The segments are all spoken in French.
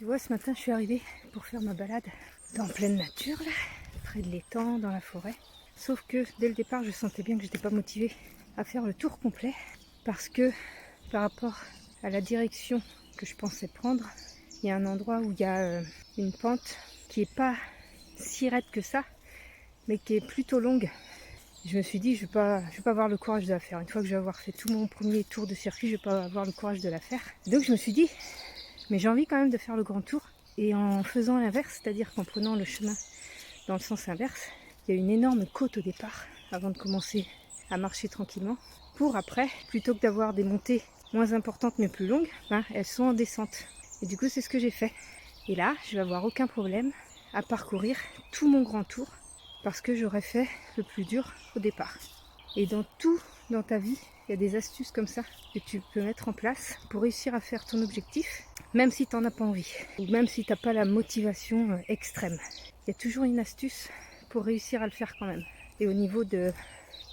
Tu vois, ce matin, je suis arrivée pour faire ma balade dans pleine nature, là, près de l'étang, dans la forêt. Sauf que dès le départ, je sentais bien que j'étais pas motivée à faire le tour complet parce que par rapport à la direction que je pensais prendre, il y a un endroit où il y a une pente qui est pas si raide que ça, mais qui est plutôt longue. Je me suis dit, je vais pas avoir le courage de la faire. Une fois que je vais avoir fait tout mon premier tour de circuit, je vais pas avoir le courage de la faire. Donc je me suis dit, mais j'ai envie quand même de faire le grand tour. Et en faisant l'inverse, c'est-à-dire qu'en prenant le chemin dans le sens inverse, il y a une énorme côte au départ, avant de commencer à marcher tranquillement. Pour après, plutôt que d'avoir des montées moins importantes mais plus longues, elles sont en descente. Et du coup, c'est ce que j'ai fait. Et là, je vais avoir aucun problème à parcourir tout mon grand tour parce que j'aurais fait le plus dur au départ. Et dans ta vie, il y a des astuces comme ça que tu peux mettre en place pour réussir à faire ton objectif, même si tu n'en as pas envie, ou même si tu n'as pas la motivation extrême. Il y a toujours une astuce pour réussir à le faire quand même. Et au niveau de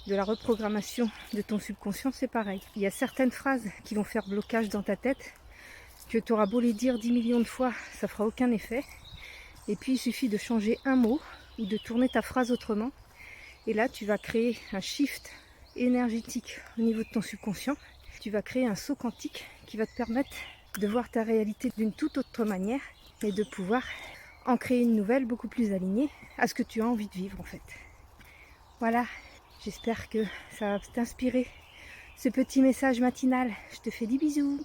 la reprogrammation de ton subconscient, c'est pareil. Il y a certaines phrases qui vont faire blocage dans ta tête, que tu auras beau les dire 10 millions de fois, ça fera aucun effet. Et puis il suffit de changer un mot ou de tourner ta phrase autrement. Et là, tu vas créer un shift énergétique au niveau de ton subconscient. Tu vas créer un saut quantique qui va te permettre de voir ta réalité d'une toute autre manière et de pouvoir en créer une nouvelle beaucoup plus alignée à ce que tu as envie de vivre en fait. Voilà, j'espère que ça va t'inspirer ce petit message matinal. Je te fais des bisous.